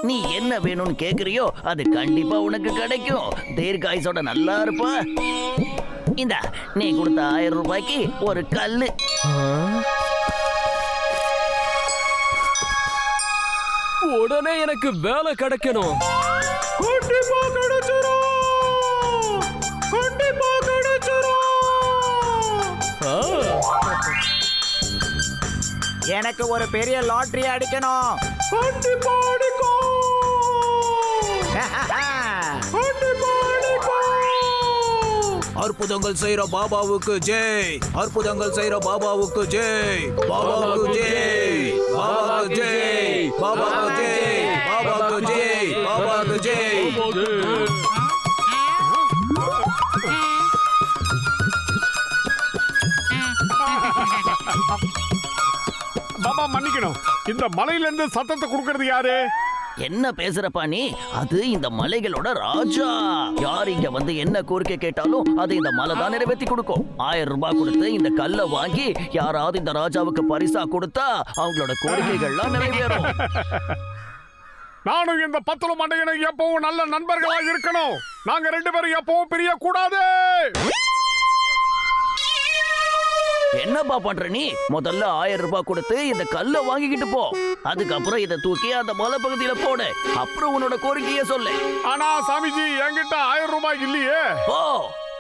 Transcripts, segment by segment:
நீ என்ன வேணும்னு கேக்குறியோ அது கண்டிப்பா உனக்கு கிடைக்கும். தீர்காயுசோட நல்லா இருப்ப. இந்த நீ கொடுத்த 1000 ரூபாய்க்கு ஒரு கல்லு. உடனே எனக்கு வேலை கிடைக்கணும். எனக்கு ஒரு பெரிய லாட்டரி அடிக்கணும். அற்புதங்கள் செய்யற பாபாவுக்கு ஜெய். அற்புதங்கள் செய்யற பாபாவுக்கு ஜெய். பாபாவுக்கு ஜெய். பாபாவுக்கு ஜெய். பாபாவுக்கு ஜெய். பாபாவுக்கு ஜெய். பாபாவுக்கு ஜெய். பாபா மன்னிக்கணும். இந்த மலையில இருந்து சத்தத்தை கொடுக்கறது யாரு? என்ன பேசுறப்பா நீ? அது இந்த மலைகளோட ராஜா. யார் இங்க வந்து என்ன கோரிக்கை கேட்டாலும் அது இந்த மலை தான் நிறைவேற்றி கொடுக்கும். 1000 ரூபாய் கொடுத்து இந்த கல்லை வாங்கி யாராவது இந்த ராஜாவுக்கு பரிசா கொடுத்தா அவங்களோட கோரிக்கைகள்லாம் நிறைவேறும். நானும் இந்த பத்துல மண்டையனும் எப்பவும் நல்ல நண்பர்களா இருக்கணும். நாங்க 2 பேரும் எப்பவும் பிரிய கூடாது. என்னப்பா பண்ற நீ? முதல்ல 1000 ரூபாய் கொடுத்து இந்த கல்லை வாங்கிக்கிட்டு போ. அதுக்கப்புறம் இதை தூக்கி அந்த மலை பகுதியில போடு. அப்புறம் உன்னோட கோரிக்கைய சொல்லு. ஆனா சாமிஜி, என்கிட்ட 1000 ரூபாய் இல்லையே. ஓ,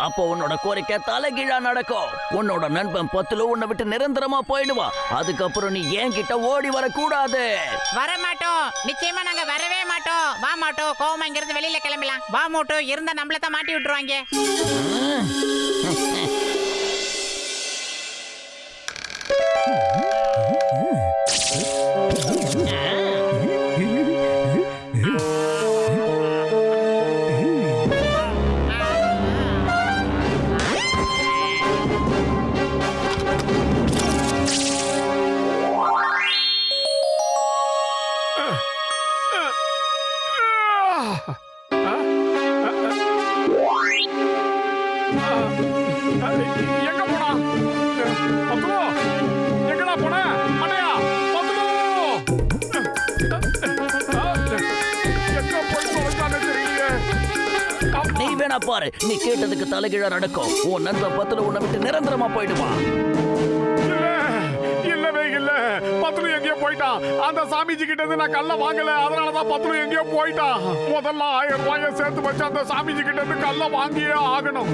அப்போ உன்னோட கோரிக்கை தலைகீழா நடக்கும். உன்னோட நண்பன் பத்துல உன்னை விட்டு நிரந்தரமா போயிடுவான். அதுக்கப்புறம் நீ என்கிட்ட ஓடி வரக்கூடாது. வர மாட்டோம். நிச்சயமா நாங்க வரவே மாட்டோம். வா மாட்டோம். கோவமா இங்கிருந்து வெளியில கிளம்பலாம். வா மோட்டோ, இருந்தா நம்மள தான் மாட்டி விட்டுருவாங்க. எங்க போனா? பத்துலு, எங்கடா போன? மண்டையா, பத்துலு! எங்க போய் தொலைச்சானே தெரியல. நீ வேணா பாரு, நீ கேட்டதுக்கு தலைகீழா நடக்கும். உன் நண்பன் பத்துல உன்னை விட்டு நிரந்தரமா போயிடுவான். இல்லவே இல்ல, பத்துலு எங்கேயோ போயிட்டான். அந்த சாமிஜி கிட்ட இருந்து நான் கல்ல வாங்கல, அதனாலதான் பத்துலு எங்கேயோ போயிட்டான். முதல்ல 1000 ரூபாயை சேர்த்து வச்சு அந்த சாமிஜி கிட்ட இருந்து கல்ல வாங்கியே ஆகணும்.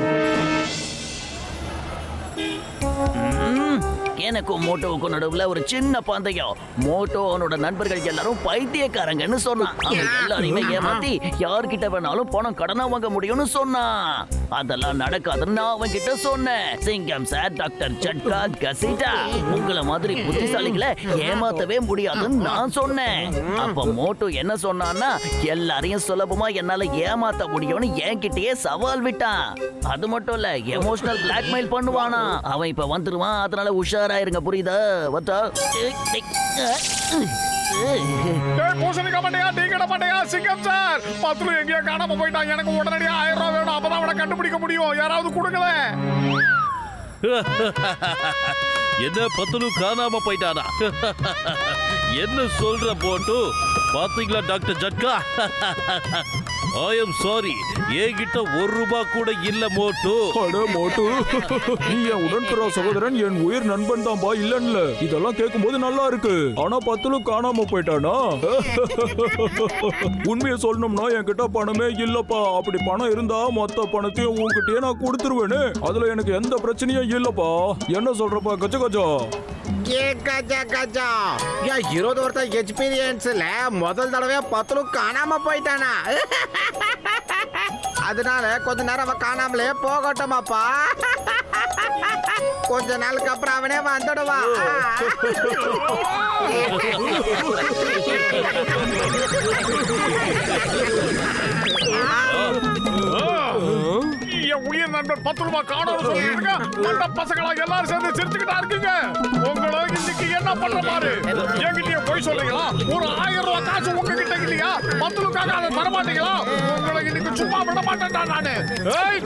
எனக்கும் மோட்டோவுக்கும் நடுவுல ஒரு சின்ன பந்தயம். மோட்டோ அவனோட நண்பர்கள் எல்லாரும் பைத்தியக்காரங்கன்னு சொன்னான். அவன் எல்லாரையுமே ஏமாத்தி யார்கிட்ட வேணாலும் பணம் கடனா வாங்க முடியும்னு சொன்னான். அதெல்லாம் நடக்காதுன்னு நான் அவன் கிட்ட சொன்னேன். சிங்கம் சார், டாக்டர் ஜட்கா, கசிட்டா, உங்களை மாதிரி புத்திசாலிகளை ஏமாத்தவே முடியாதுன்னு நான் சொன்னேன். அப்ப மோட்டோ என்ன சொன்னான்னா, எல்லாரையும் சுலபமா என்னால ஏமாத்த முடியும்னு என்கிட்டயே சவால் விட்டான். அது மட்டும் இல்ல, எமோஷனல் பிளாக்மெயில் பண்ணுவானா. அவன் இப்ப வந்துருவான். அதனால உஷாராயிருங்க, புரியுதா? வந்தா பூசணிக்க மாட்டேயா, டீக்கட மாட்டேயா, சிங்கம் சார், பத்துலு எங்கேயோ காணாம போயிட்டான். எனக்கு உடனடியா 1000 ரூபாய் வேணும். அப்பதான் அவனை கண்டுபிடிக்க முடியும். யாராவது கொடுக்கல. என்ன பத்துலு காணாம போயிட்டானா? என்ன சொல்ற போட்டு? பாத்தீங்களா டாக்டர் ஜட்கா? ஐ எம் சாரி, என்கிட்ட 1 ரூபாய் கூட இல்ல மோட்டு. அட மோட்டு, நீ என் உடன்பிறா சகோதரன், என் உயிர் நண்பன் தான்பா. இல்லன்ல, இதெல்லாம் கேட்கும்போது நல்லா இருக்கு. ஆனா பத்துலு காணாம போயிட்டானா? உண்மையை சொல்லணும்னா என்கிட்ட பணமே இல்லப்பா. அப்படி பணம் இருந்தா மொத்த பணத்தையும் உன்கிட்டயே நான் கொடுத்துருவேன்னு. அதுல எனக்கு எந்த பிரச்சனையும் இல்லப்பா. என்ன சொல்றப்பா கஜ கஜா? என் 20 வருஷம் எக்ஸ்பீரியன்ஸ்ல முதல் தடவை பத்துலு காணாம போயிட்டானா? அதனால கொஞ்ச நேரம் அவன் காணாமலே போகட்டுமாப்பா. கொஞ்ச நாளுக்கு அப்புறம் அவனே வந்துடுவான். என் உயிர் நண்பர் 10 ரூபாய் காணோம்னு சொல்லிருக்க. மண்ட பசங்களா எல்லாரும் சேர்ந்து சிரிச்சுக்கிட்டா இருக்கீங்க. உங்களை இன்னைக்கு என்ன பண்ற பாரு. என்கிட்டயே போய் சொல்றீங்களா? ஒரு 1000 ரூபாய் காசு உங்ககிட்ட இல்லையா? 10க்காக அதை தர மாட்டீங்களா? உங்களை இன்னைக்கு சும்மா விட மாட்டேன்டா நானு. ஏய்!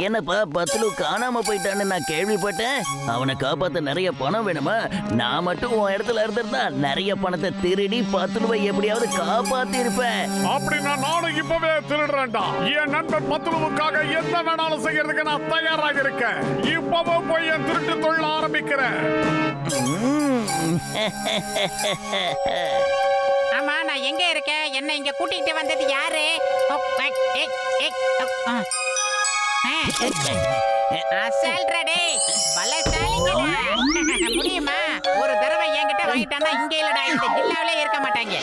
என்னப்பா பத்லு காணாம போயிட்டான்னு நான் கேள்விப்பட்டேன். அவனை காப்பாத்த நிறைய பணம் வேணுமா? நான் மட்டும் உன் இடத்துல இருந்திருந்தா நிறைய பணத்தை திருடி பத்லுவை எப்படியாவது காப்பாத்தி இருப்பேன். அப்படின்னா நானும் இப்பவே திருடுறேன்டா. என் நண்பன் பத்லுவுக்காக என்ன வேணாலும் செய்யறதுக்கு நான் தயாராக இருக்கேன். இப்பவே போய் என் திருட்டு தொழில் ஆரம்பிக்கிறேன். ஆமா, நான் எங்க இருக்கேன்? என்ன இங்க கூட்டிட்டு வந்தது யாரு? அசல்றடே பலசாலிங்களா. முடியுமா? ஒரு தடவை என்கிட்ட வாங்கிட்டானா இங்க இல்லடா, இந்த ஜில்லாவிலே இருக்க மாட்டாங்க.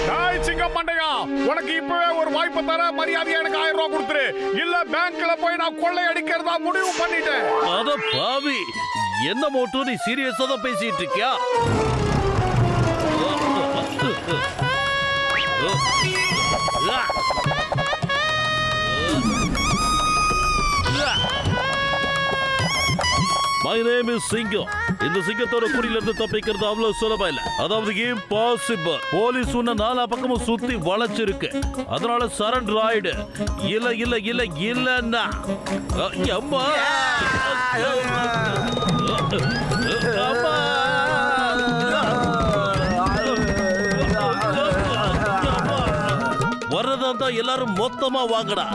டேய் சிங்கம் மண்டையா, உனக்கு இப்பவே ஒரு வாய்ப்பு தர. மரியாதையா எனக்கு 1000 ரூபாய் கொடுத்துரு. இல்ல பேங்க்ல போய் நான் கொள்ளை அடிக்கிறதா முடிவு பண்ணிட்டேன். அட பாவி, என்ன மோட்டு நீ சீரியஸா தான் பேசிட்டு இருக்கியா? My name is சிங்கம். இந்த சிங்கத்தோட குறியில இருந்து தப்பிக்கிறது அவ்வளவு சுலபம் இல்ல. அதாவது இம்பாசிபிள். போலீஸ் உன்ன நாலா பக்கமும் சுத்தி வளைச்சிருக்கு. அதனால சரண்டர் ஆயிடு. இல்ல இல்ல இல்ல இல்லன்னா அம்மா அம்மா வரதா தான் எல்லாரும் மொத்தமா வாங்கடா.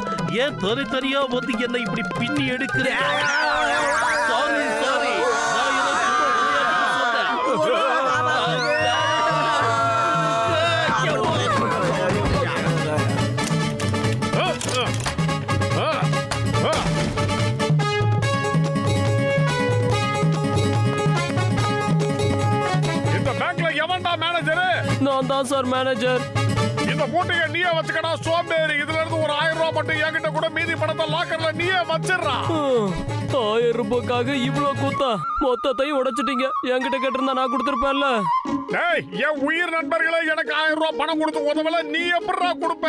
ஏன் தனித்தனியா வந்து என்ன இப்படி பின்னி எடுக்கிறீங்க? சாரி சாரி, நான் ஏதோ சும்மா இந்த பேங்க்ல எவன்டா மேனேஜர்? நான் தான் சார் மேனேஜர். இந்த மூட்டையை நீயே வச்சுக்கடா சோம்பேறி. இதுல இருந்து ஒரு 1000 ரூபாய் மட்டும் என்கிட்ட கூட, மீதி பணத்தை லாக்கர்ல நீயே வச்சிடுறா. 1000 ரூபாய்க்காக இவ்ளோ கூத்தா? மொத்தத்தையும் உடைச்சிட்டீங்க. என்கிட்ட கேட்டிருந்தா நான் கொடுத்துருப்பேன்ல. டேய், என் உயிர் நண்பர்களே எனக்கு 1000 ரூபாய் பணம் கொடுத்து உதவல, நீ எப்படிடா கொடுப்ப?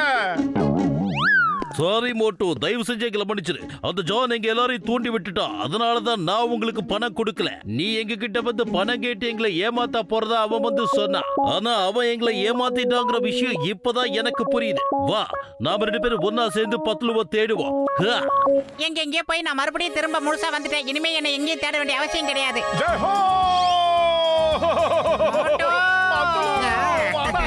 சாரி மோட்டு, தயவு செஞ்சு எங்களை மன்னிச்சிரு. அந்த ஜான் எங்க எல்லாரையும் தூண்டி விட்டுட்டா. அதனாலதான் நான் உங்களுக்கு பணம் கொடுக்கல. நீ எங்க கிட்ட வந்து பணம் கேட்டு எங்களை ஏமாத்தா போறதா அவன் வந்து சொன்னான். ஆனா அவன் எங்களை ஏமாத்திட்டாங்கிற விஷயம் இப்பதான் எனக்கு புரியுது. வா, நாம 2 பேரும் ஒன்னா சேர்ந்து பத்லுவை தேடுவோம். எங்கெங்கே போய் நான் மறுபடியும் திரும்ப முழுசா வந்துட்டேன். இனிமே என்னை எங்கேயும் தேட வேண்டிய அவசியம் கிடையாது. ஜெய் ஹோ! மோட்டு! வாடா.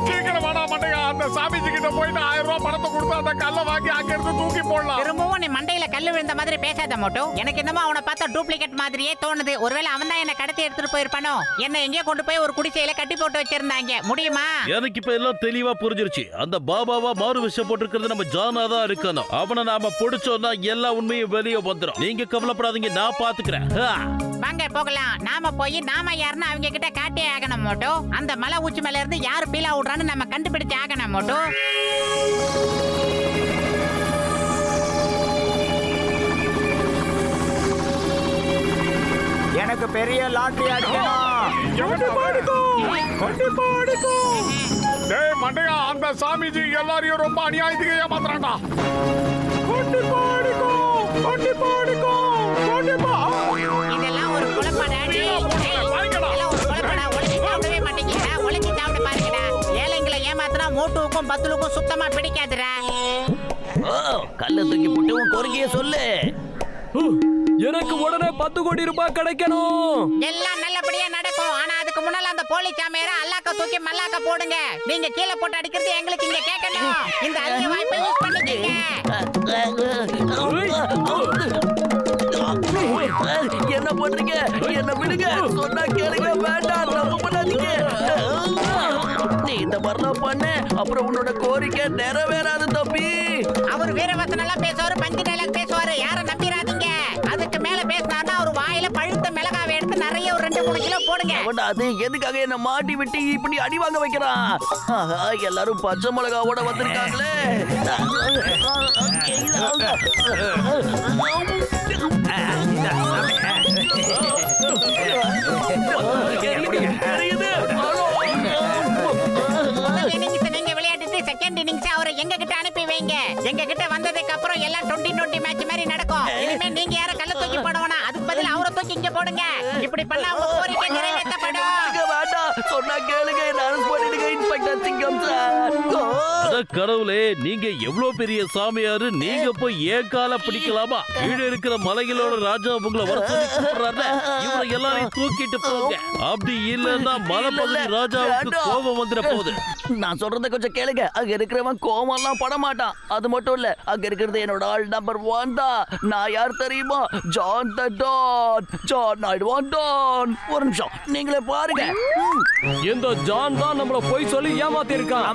சீக்கிரம் வாடா மண்டையா. அந்த சாமிஜி கிட்ட போயிட்டு 1000 ரூபாய் பணத்தை கொடுத்து அந்த கல்லை வாங்கி அங்க இருந்து தூக்கி போடலாம். திரும்பவும் நீ மண்டையில கல்லு விழுந்த மாதிரி பேசாத மோட்டு. எனக்கு என்னமோ அவனை பார்த்தா டூப்ளிகேட் மாதிரியே தோணுது. ஒருவேளை அவன் தான் என்ன கடத்தி எடுத்துட்டு போயிருப்பானோ. என்ன எங்கேயோ கொண்டு போய் ஒரு குடிசையில கட்டி போட்டு வச்சிருந்தாங்க. முடியுமா? எனக்கு இப்ப எல்லாம் தெளிவா புரிஞ்சிருச்சு. அந்த பாபாவா மாறு விஷயம் போட்டிருக்கிறது நம்ம ஜானா தான் இருக்கணும். அவனை நாம பிடிச்சோம்னா எல்லா உண்மையும் வெளியே வந்துடும். நீங்க கவலைப்படாதீங்க, நான் பாத்துக்கிறேன். வாங்க போகலாம். நாம போய் நாம யாருன்னு அவங்க கிட்ட காட்டே ஆகணும் மோட்டு. அந்த மலை உச்சி மேல இருந்து யாரு பீலா விடுறான்னு நம்ம கண்டுபிடிச்சு ஆகணும் மோட்டு. எனக்கு பெரிய லாட்டரி அடிக்கணும். டேய் மண்டையா, அந்த சாமிஜி எல்லாரையும் ரொம்ப அநியாயத்துக்கு ஏமாத்துறான்டா. இதெல்லாம் ஒரு குழப்படா. இதெல்லாம் ஒரு குழப்படா. ஒளிச்சு சாப்பிடவே மாட்டேங்கிறா. ஒளிச்சு சாப்பிட்டு பாருங்கடா. ஏழைங்களை ஏமாத்தினா மோட்டுவுக்கும் பத்துலுக்கும் சுத்தமா பிடிக்காதுடா. ஓ, கல்ல தூக்கி போட்டு உன் கோரிக்கைய சொல்லு. எனக்கு உடனே 10 கோடி ரூபாய் கிடைக்கணும். எல்லாம் நல்லபடியா நடக்கும். ஆனா அதுக்கு முன்னால அந்த போலி சாமியார அல்லாக்க தூக்கி மல்லாக்க போடுங்க. நீங்க கீழே போட்டு அடிக்கிறது எங்களுக்கு இங்க கேட்கணும். இந்த அரிய வாய்ப்பை யூஸ் பண்ணிக்கங்க. என்ன பண்றீங்க? என்ன விடுங்க. சொன்னா கேளுங்க. வேண்டாம், தப்பு பண்ணாதீங்க. நீ இந்த மாதிரிலாம் பண்ண, அப்புறம் உன்னோட கோரிக்கை நிறைவேறாது தம்பி. அவர் வீரவசனம் எல்லாம் பேசுவாரு, பஞ்சு டைலாக் பேசுவாரு. யாரை நம்பிராதீங்க. அதுக்கு மேல பேசினாருன்னா அவர் வாயில பழுத்த மிளகாவை எடுத்து நிறைய ஒரு 2-3 கிலோ போடுங்க. அவன்டா அது எதுக்காக என்ன மாட்டி விட்டு இப்படி அடி வாங்க வைக்கிறான்? ஆஹா, எல்லாரும் பச்சை மிளகாவோட வந்திருக்காங்களே. முதல் இன்னிங்ஸ் நீங்க விளையாடிட்டு செகண்ட் இன்னிங்ஸ் அவரை எங்க கிட்ட அனுப்பி வைங்க. எங்க கிட்ட வந்ததுக்கு அப்புறம் எல்லாம் 20-20 மேட்ச் மாதிரி நடக்கும். இனிமே நீங்க யார கல்ல தூக்கி போடவனா, அதுக்கு பதில் அவரை தூக்கி இங்க போடுங்க. இப்படி பண்ணா உங்க கோரிக்கை நிறைவேற்றப்படும். வேண்டாம், சொன்னா கேளுங்க. என்ன அரெஸ்ட் பண்ணிடுங்க இன்ஸ்பெக்டர். சிங்கம் சார். அட கடவுளே, நீங்க எவ்வளவு பெரிய சாமியாரு, நீங்க போய் ஏன் கால பிடிக்கலாமா? கீழே இருக்கிற மலைகளோட ராஜா உங்களை வர சொல்லி கூப்பிடுறாரு. இவரை எல்லாரையும் தூக்கிட்டு போங்க. அப்படி இல்லன்னா மலைப்பகுதி ராஜாவுக்கு கோபம் வந்துட போகுது. நான் சொல்றத கொஞ்சம் கேளுங்க. அங்க இருக்கிறவன் கோவம்லாம் பட மாட்டான். அது மட்டும் இல்ல, அங்க இருக்கிறது என்னோட ஆள் நம்பர் 1 தான். நான் யார் தெரியுமா? John the Don. John night one Don. ஒரு நிமிஷம், நீங்களே பாருங்க. இந்த ஜான் தான் நம்மள போய் சொல்லி ஏமாத்தி இருக்கான்.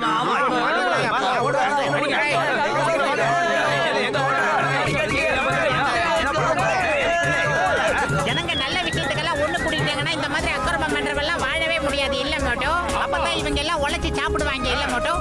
ஜனங்க நல்ல விஷயத்துக்கெல்லாம் ஒண்ணு கூட்டிட்டாங்கன்னா இந்த மாதிரி அக்கிரமம் பண்றவெல்லாம் வாழவே முடியாது இல்ல மோட்டோ. அப்பதான் இவங்க எல்லாம் உழைச்சு சாப்பிடுவாங்க இல்ல மோட்டோ.